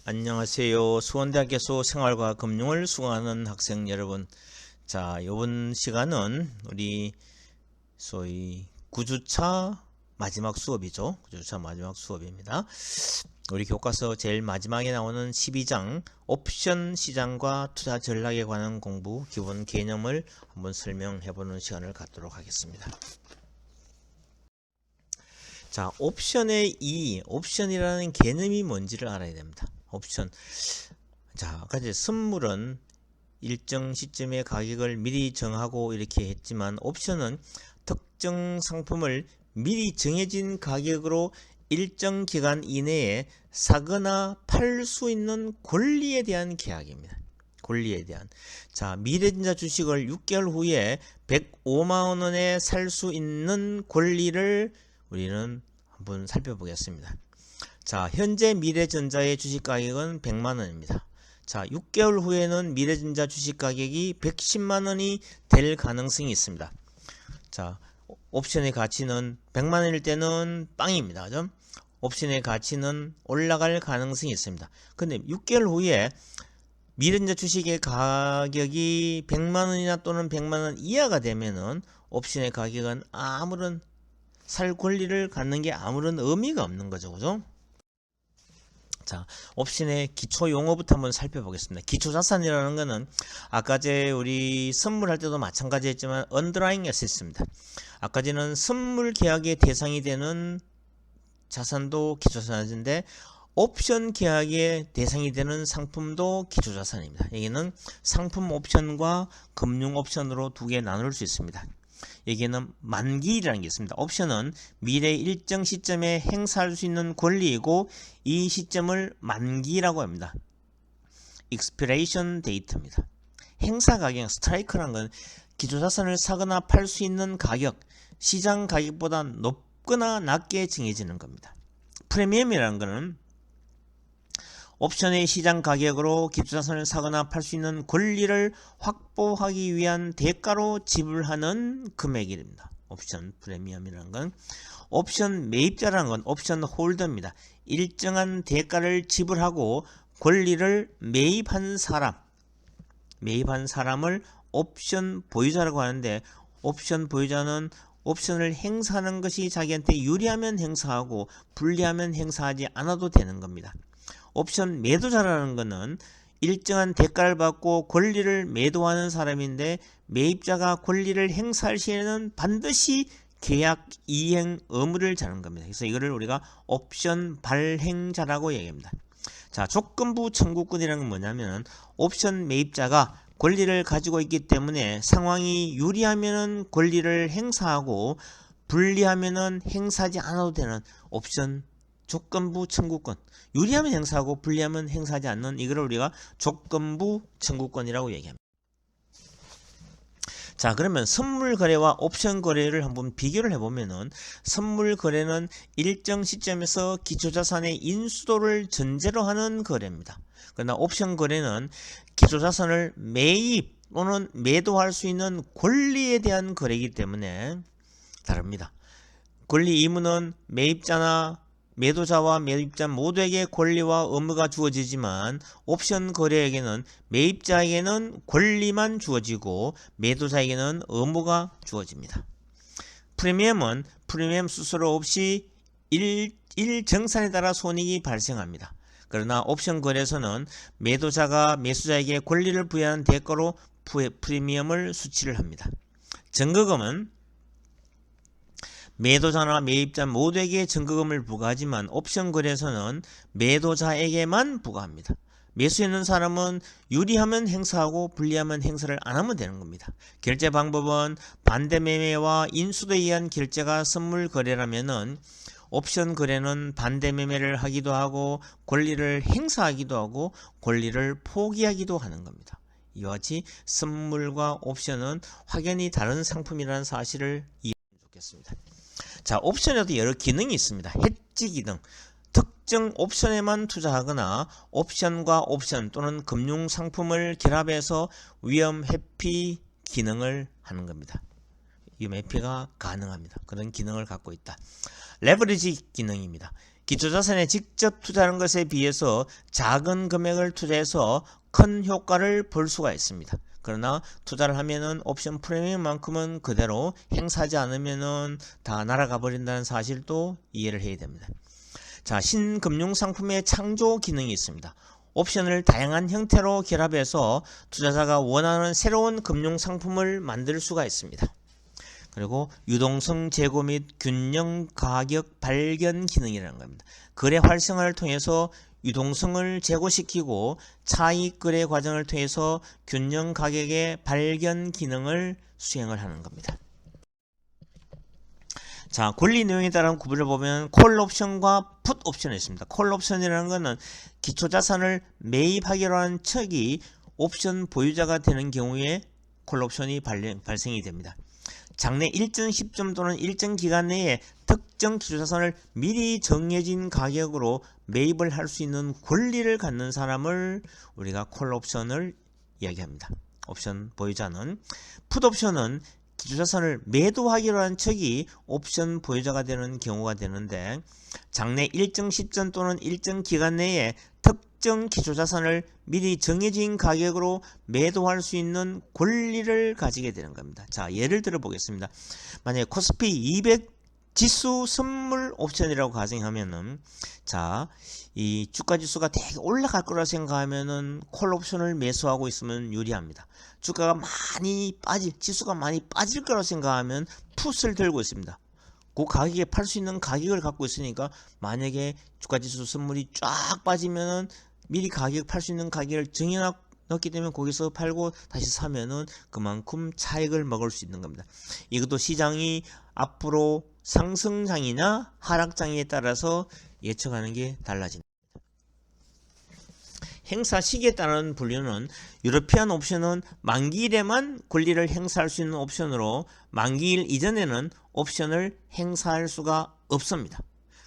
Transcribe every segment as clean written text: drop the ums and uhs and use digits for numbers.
안녕하세요. 수원대학교에서 생활과 금융을 수강하는 학생 여러분. 자, 이번 시간은 우리 소위 9주차 마지막 수업이죠. 9주차 마지막 수업입니다. 우리 교과서 제일 마지막에 나오는 12장 옵션 시장과 투자 전략에 관한 공부 기본 개념을 한번 설명해 보는 시간을 갖도록 하겠습니다. 자, 옵션의 옵션이라는 개념이 뭔지를 알아야 됩니다. 옵션. 자, 아까 이제 선물은 일정 시점의 가격을 미리 정하고 이렇게 했지만, 옵션은 특정 상품을 미리 정해진 가격으로 일정 기간 이내에 사거나 팔 수 있는 권리에 대한 계약입니다. 권리에 대한. 자, 미래전자 주식을 6개월 후에 105만원에 살 수 있는 권리를 우리는 한번 살펴보겠습니다. 자, 현재 미래전자의 주식 가격은 100만원입니다. 자, 6개월 후에는 미래전자 주식 가격이 110만원이 될 가능성이 있습니다. 자, 옵션의 가치는 100만원일 때는 빵입니다. 그죠? 옵션의 가치는 올라갈 가능성이 있습니다. 근데 6개월 후에 미래전자 주식의 가격이 100만원이나 또는 100만원 이하가 되면은 옵션의 가격은 아무런 살 권리를 갖는 게 아무런 의미가 없는 거죠. 그죠? 자, 옵션의 기초 용어부터 한번 살펴보겠습니다. 기초 자산이라는 거는 아까 우리 선물할 때도 마찬가지였지만 underlying asset입니다. 아까 전에는 선물 계약의 대상이 되는 자산도 기초 자산인데, 옵션 계약의 대상이 되는 상품도 기초 자산입니다. 여기는 상품 옵션과 금융 옵션으로 두 개 나눌 수 있습니다. 여기에는 만기라는 게 있습니다. 옵션은 미래 일정 시점에 행사할 수 있는 권리이고, 이 시점을 만기라고 합니다. expiration date입니다. 행사 가격, 스트라이크라는 건 기초자산을 사거나 팔 수 있는 가격, 시장 가격보다 높거나 낮게 정해지는 겁니다. 프리미엄이라는 것은 옵션의 시장 가격으로 기초자산을 사거나 팔 수 있는 권리를 확보하기 위한 대가로 지불하는 금액입니다. 옵션 프리미엄이라는 건. 옵션 매입자라는 건 옵션 홀더입니다. 일정한 대가를 지불하고 권리를 매입한 사람을 옵션 보유자라고 하는데, 옵션 보유자는 옵션을 행사하는 것이 자기한테 유리하면 행사하고 불리하면 행사하지 않아도 되는 겁니다. 옵션 매도자라는 것은 일정한 대가를 받고 권리를 매도하는 사람인데, 매입자가 권리를 행사할 시에는 반드시 계약 이행 의무를 자는 겁니다. 그래서 이거를 우리가 옵션 발행자라고 얘기합니다. 자, 조건부 청구권이라는 건 뭐냐면, 옵션 매입자가 권리를 가지고 있기 때문에 상황이 유리하면은 권리를 행사하고 불리하면은 행사하지 않아도 되는 옵션 조건부 청구권. 유리하면 행사하고 불리하면 행사하지 않는, 이거를 우리가 조건부 청구권이라고 얘기합니다. 자, 그러면 선물 거래와 옵션 거래를 한번 비교를 해보면은, 선물 거래는 일정 시점에서 기초자산의 인수도를 전제로 하는 거래입니다. 그러나 옵션 거래는 기초자산을 매입 또는 매도할 수 있는 권리에 대한 거래이기 때문에 다릅니다. 권리 의무는 매입자나 매도자와 매입자 모두에게 권리와 의무가 주어지지만, 옵션 거래에게는 매입자에게는 권리만 주어지고 매도자에게는 의무가 주어집니다. 프리미엄은 프리미엄 수수료 없이 일정산에 따라 손익이 발생합니다. 그러나 옵션 거래에서는 매도자가 매수자에게 권리를 부여하는 대가로 프리미엄을 수취를 합니다. 증거금은 매도자나 매입자 모두에게 증거금을 부과하지만, 옵션 거래에서는 매도자에게만 부과합니다. 매수했는 사람은 유리하면 행사하고 불리하면 행사를 안 하면 되는 겁니다. 결제 방법은 반대매매와 인수도에 의한 결제가 선물 거래라면은, 옵션 거래는 반대매매를 하기도 하고 권리를 행사하기도 하고 권리를 포기하기도 하는 겁니다. 이와 같이 선물과 옵션은 확연히 다른 상품이라는 사실을 이해하면 좋겠습니다. 자, 옵션에도 여러 기능이 있습니다. 해지 기능, 특정 옵션에만 투자하거나 옵션과 옵션 또는 금융 상품을 결합해서 위험 회피 기능을 하는 겁니다. 위험 회피가 가능합니다. 그런 기능을 갖고 있다. 레버리지 기능입니다. 기초자산에 직접 투자하는 것에 비해서 작은 금액을 투자해서 큰 효과를 볼 수가 있습니다. 그러나 투자를 하면은 옵션 프리미엄만큼은 그대로 행사하지 않으면은 다 날아가 버린다는 사실도 이해를 해야 됩니다. 자, 신금융 상품의 창조 기능이 있습니다. 옵션을 다양한 형태로 결합해서 투자자가 원하는 새로운 금융 상품을 만들 수가 있습니다. 그리고 유동성 제고 및 균형 가격 발견 기능이라는 겁니다. 거래 활성화를 통해서 유동성을 제고시키고 차익 거래 과정을 통해서 균형 가격의 발견 기능을 수행을 하는 겁니다. 자, 권리 내용에 따른 구분을 보면 콜 옵션과 풋 옵션이 있습니다. 콜 옵션이라는 것은 기초자산을 매입하기로 한 측이 옵션 보유자가 되는 경우에 콜 옵션이 발생이 됩니다. 장래 일정 시점 또는 일정 기간 내에 특정 기초자산을 미리 정해진 가격으로 매입을 할 수 있는 권리를 갖는 사람을 우리가 콜 옵션을 이야기합니다. 옵션 보유자는 풋 옵션은 기초자산을 매도하기로 한 측이 옵션 보유자가 되는 경우가 되는데 장래 일정 시점 또는 일정 기간 내에 특정 기초자산을 미리 정해진 가격으로 매도할 수 있는 권리를 가지게 되는 겁니다. 자, 예를 들어 보겠습니다. 만약에 코스피 200 지수 선물 옵션이라고 가정하면은 자, 이 주가 지수가 되게 올라갈 거라 생각하면은 콜 옵션을 매수하고 있으면 유리합니다. 주가가 많이 지수가 많이 빠질 거라 생각하면 풋을 들고 있습니다. 그 가격에 팔 수 있는 가격을 갖고 있으니까 만약에 주가지수 선물이 쫙 빠지면은 미리 가격 팔 수 있는 가격을 정해놨기 때문에 거기서 팔고 다시 사면은 그만큼 차익을 먹을 수 있는 겁니다. 이것도 시장이 앞으로 상승장이냐 하락장에 따라서 예측하는 게 달라집니다. 행사 시기에 따른 분류는 유러피안 옵션은 만기일에만 권리를 행사할 수 있는 옵션으로 만기일 이전에는 옵션을 행사할 수가 없습니다.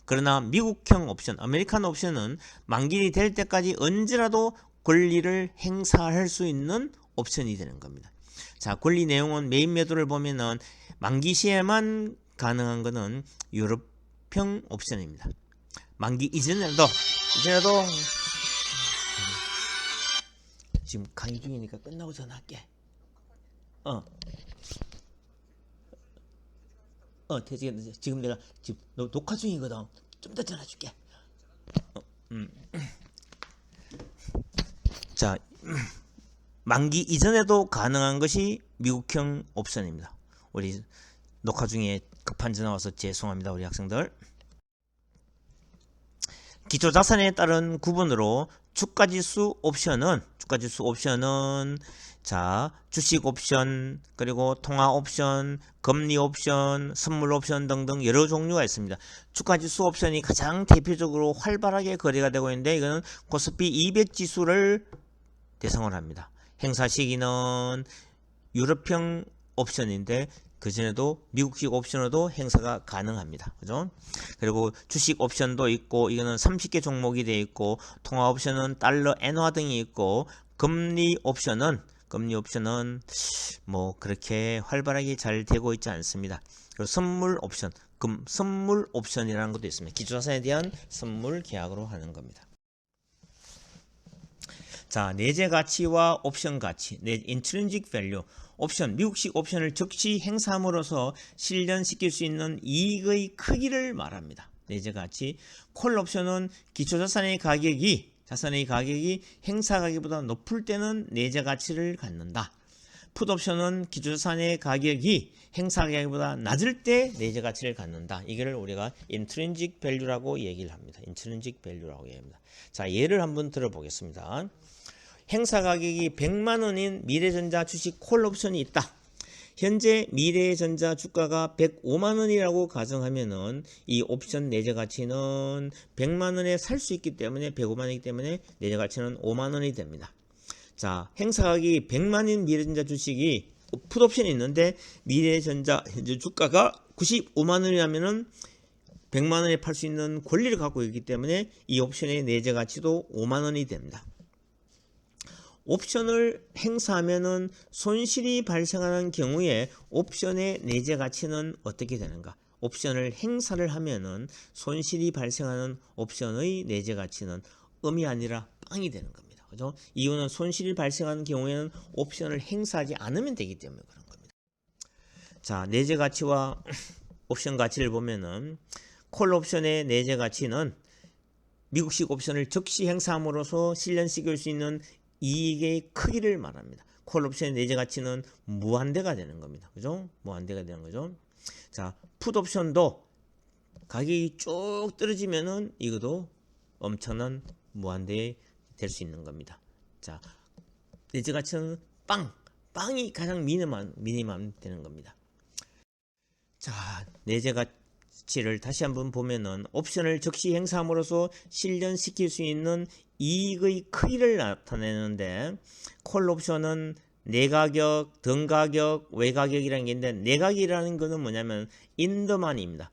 그러나 미국형 옵션, 아메리칸 옵션은 만기일이 될 때까지 언제라도 권리를 행사할 수 있는 옵션이 되는 겁니다. 자, 권리 내용은 매입 매도를 보면은 만기 시에만 가능한 것은 유럽형 옵션입니다. 만기 이전에도 지금 강의 중이니까 끝나고 전화할게. 지금 내가 지금 녹화 중이거든. 좀 더 전화 줄게. 자, 만기 이전에도 가능한 것이 미국형 옵션입니다. 우리 녹화 중에 급한 전화 와서 죄송합니다, 우리 학생들. 기초자산에 따른 구분으로 주가지수 옵션은 자, 주식 옵션, 그리고 통화 옵션, 금리 옵션, 선물 옵션 등등 여러 종류가 있습니다. 주가지수 옵션이 가장 대표적으로 활발하게 거래가 되고 있는데 이거는 코스피 200 지수를 대상으로 합니다. 행사 시기는 유럽형 옵션인데 그전에도 미국식 옵션으로도 행사가 가능합니다. 그죠? 그리고 주식 옵션도 있고 이거는 30개 종목이 되어 있고 통화 옵션은 달러, 엔화 등이 있고 금리 옵션은 뭐 그렇게 활발하게 잘 되고 있지 않습니다. 그리고 선물 옵션, 선물 옵션이라는 것도 있습니다. 기초자산에 대한 선물 계약으로 하는 겁니다. 자, 내재 가치와 옵션 가치, intrinsic value. 옵션, 미국식 옵션을 즉시 행사함으로써 실현시킬 수 있는 이익의 크기를 말합니다. 내재 가치. 콜 옵션은 기초자산의 가격이 행사 가격보다 높을 때는 내재 가치를 갖는다. 풋 옵션은 기초자산의 가격이 행사 가격보다 낮을 때 내재 가치를 갖는다. 이거를 우리가 intrinsic value라고 얘기를 합니다. intrinsic value라고 얘기합니다. 자, 예를 한번 들어보겠습니다. 행사 가격이 100만 원인 미래전자 주식 콜 옵션이 있다. 현재 미래전자 주가가 105만 원이라고 가정하면은 이 옵션 내재 가치는 100만 원에 살 수 있기 때문에 105만 원이기 때문에 내재 가치는 5만 원이 됩니다. 자, 행사 가격이 100만인 미래전자 주식이 풋 옵션이 있는데 미래전자 현재 주가가 95만 원이라면은 100만 원에 팔 수 있는 권리를 갖고 있기 때문에 이 옵션의 내재 가치도 5만 원이 됩니다. 옵션을 행사하면은 손실이 발생하는 경우에 옵션의 내재 가치는 어떻게 되는가? 옵션을 행사를 하면은 손실이 발생하는 옵션의 내재 가치는 음이 아니라 빵이 되는 겁니다. 그죠? 이유는 손실이 발생하는 경우에는 옵션을 행사하지 않으면 되기 때문에 그런 겁니다. 자, 내재 가치와 옵션 가치를 보면은 콜 옵션의 내재 가치는 미국식 옵션을 즉시 행사함으로써 실현시킬 수 있는 이익의 크기를 말합니다. 콜 옵션의 내재 가치는 무한대가 되는 겁니다. 그죠? 무한대가 되는 거죠. 자, 풋 옵션도 가격이 쭉 떨어지면은 이것도 엄청난 무한대 될 수 있는 겁니다. 자, 내재 가치는 빵이 가장 미니멈 되는 겁니다. 자, 내재 가치를 다시 한번 보면은 옵션을 즉시 행사함으로써 실현시킬 수 있는 이익의 크기를 나타내는데 콜 옵션은 내가격, 등가격, 외가격이라는 게 있는데 내가격이라는 것은 뭐냐면 인더만입니다.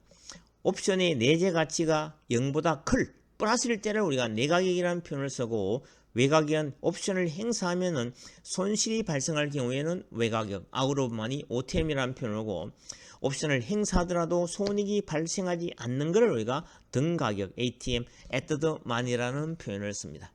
옵션의 내재 가치가 0보다 클 플러스일 때를 우리가 내가격이라는 표현을 쓰고 외가격은 옵션을 행사하면은 손실이 발생할 경우에는 외가격, 아웃 오브 머니, OTM이라는 표현을 하고 옵션을 행사하더라도 손익이 발생하지 않는 것을 우리가 등가격, ATM, at the money라는 표현을 씁니다.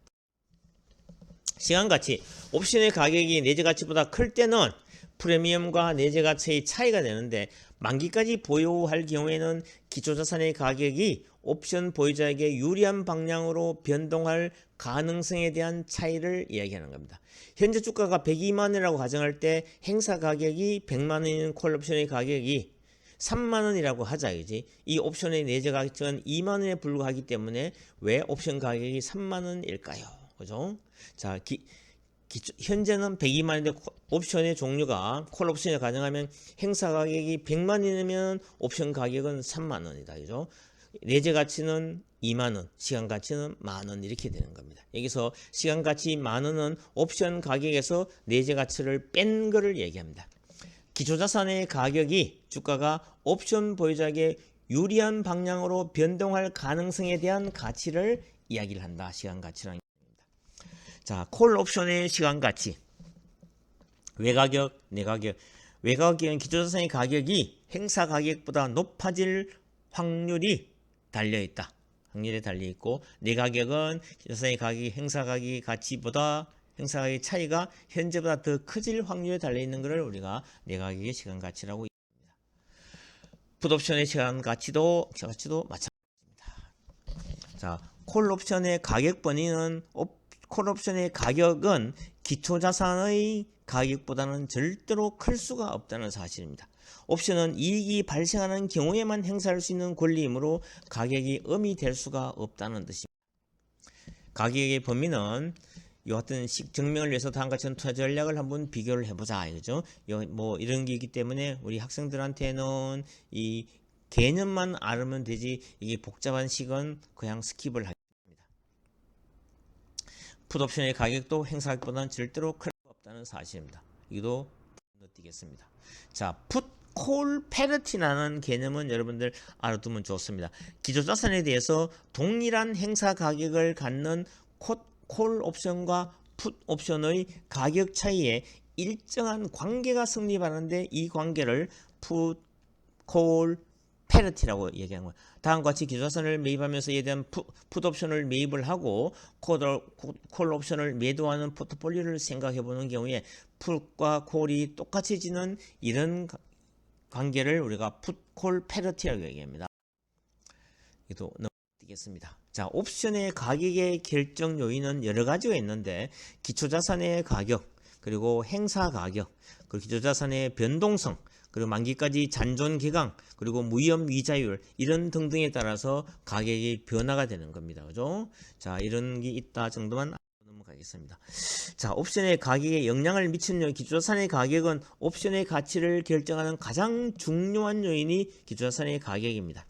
시간가치, 옵션의 가격이 내재 가치보다 클 때는 프리미엄과 내재 가치의 차이가 되는데 만기까지 보유할 경우에는 기초자산의 가격이 옵션 보유자에게 유리한 방향으로 변동할 가능성에 대한 차이를 이야기하는 겁니다. 현재 주가가 102만원이라고 가정할 때 행사 가격이 100만원인 콜 옵션의 가격이 3만원이라고 하자. 그지? 이 옵션의 내재 가격은 2만원에 불과하기 때문에 왜 옵션 가격이 3만원일까요? 그죠? 자, 현재는 102만원인데 옵션의 종류가 콜 옵션을 가정하면 행사 가격이 100만원이면 옵션 가격은 3만원이다. 그죠? 내재 가치는 2만원, 시간 가치는 만원 이렇게 되는 겁니다. 여기서 시간 가치 만원은 옵션 가격에서 내재 가치를 뺀 거를 얘기합니다. 기초자산의 가격이 주가가 옵션 보유자에게 유리한 방향으로 변동할 가능성에 대한 가치를 이야기를 한다. 시간 가치라는 겁니다. 자, 콜 옵션의 시간 가치. 외가격, 내가격. 외가격은 기초자산의 가격이 행사 가격보다 높아질 확률이 달려있다. 확률에 달려있고 내가격은 기초자산의 가격이 행사 가격 가치보다 행사 가격의 차이가 현재보다 더 커질 확률에 달려있는 것을 우리가 내가격의 시간 가치라고 얘기합니다. 풋옵션의 시간 가치도 마찬가지입니다. 자, 콜 옵션의 가격 범위는 콜 옵션의 가격은 기초자산의 가격보다는 절대로 클 수가 없다는 사실입니다. 옵션은 이익이 발생하는 경우에만 행사할 수 있는 권리이므로 가격이 음이 될 수가 없다는 뜻입니다. 가격의 범위는 이와 같은 증명을 위해서 다음과 같은 투자 전략을 한번 비교를 해보자. 그죠? 뭐 이런 게 있기 때문에 우리 학생들한테는 이 개념만 알면 되지 이게 복잡한 식은 그냥 스킵을 하겠습니다. 풋옵션의 가격도 행사가격보다는 절대로 클 수 없다는 사실입니다. 이것도 건너뛰겠습니다. 자, 콜 페널티라는 개념은 여러분들 알아두면 좋습니다. 기초자산에 대해서 동일한 행사 가격을 갖는 콜 옵션과 풋 옵션의 가격 차이에 일정한 관계가 성립하는데 이 관계를 콜 페널티라고 얘기하는 거예요. 다음과 같이 기초자산을 매입하면서 이에 대한 풋 옵션을 매입을 하고 콜 옵션을 매도하는 포트폴리오를 생각해 보는 경우에 풋과 콜이 똑같이 지는 이런 관계를 우리가 풋콜 페널티라고 얘기합니다. 이것도 넘기겠습니다. 자, 옵션의 가격의 결정 요인은 여러 가지가 있는데 기초자산의 가격, 그리고 행사 가격, 그리고 기초자산의 변동성, 그리고 만기까지 잔존 기간, 그리고 무위험 위자율 이런 등등에 따라서 가격이 변화가 되는 겁니다. 그죠? 자, 이런 게 있다 정도만 넘어가겠습니다. 자, 옵션의 가격에 영향을 미치는 기초자산의 가격은 옵션의 가치를 결정하는 가장 중요한 요인이 기초자산의 가격입니다.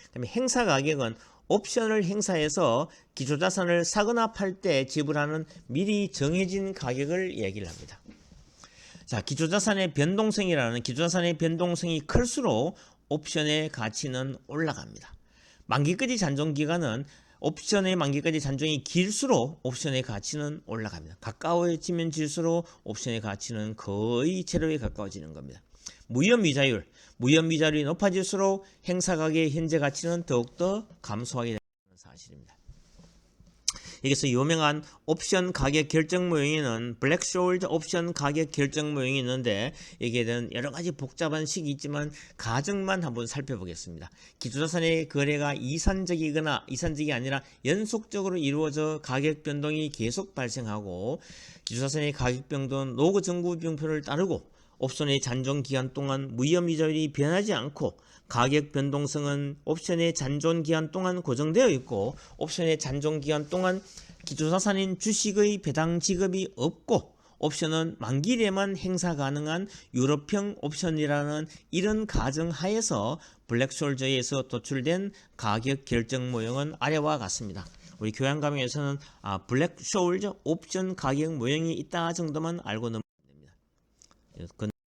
그다음에 행사 가격은 옵션을 행사해서 기초자산을 사거나 팔 때 지불하는 미리 정해진 가격을 얘기를 합니다. 자, 기초자산의 변동성이라는 기초자산의 변동성이 클수록 옵션의 가치는 올라갑니다. 만기까지 잔존 기간은 옵션의 만기까지 잔존이 길수록 옵션의 가치는 올라갑니다. 가까워지면 질수록 옵션의 가치는 거의 제로에 가까워지는 겁니다. 무혐의자율, 무혐의자율이 높아질수록 행사가격의 현재 가치는 더욱더 감소하게 되는 사실입니다. 여기서 유명한 옵션 가격 결정 모형에는 블랙쇼울드 옵션 가격 결정 모형이 있는데 여기에 대한 여러 가지 복잡한 식이 있지만 가정만 한번 살펴보겠습니다. 기초자산의 거래가 이산적이 아니라 연속적으로 이루어져 가격 변동이 계속 발생하고 기초자산의 가격 변동은 노고 정구 비용표를 따르고 옵션의 잔존 기간 동안 무혐의자율이 변하지 않고 가격 변동성은 옵션의 잔존 기간 동안 고정되어 있고 옵션의 잔존 기간 동안 기초자산인 주식의 배당 지급이 없고 옵션은 만기일에만 행사 가능한 유럽형 옵션이라는 이런 가정 하에서 블랙쇼울드에서 도출된 가격 결정 모형은 아래와 같습니다. 우리 교양 과목에서는 블랙쇼울드 옵션 가격 모형이 있다 정도만 알고 넘어가면 됩니다.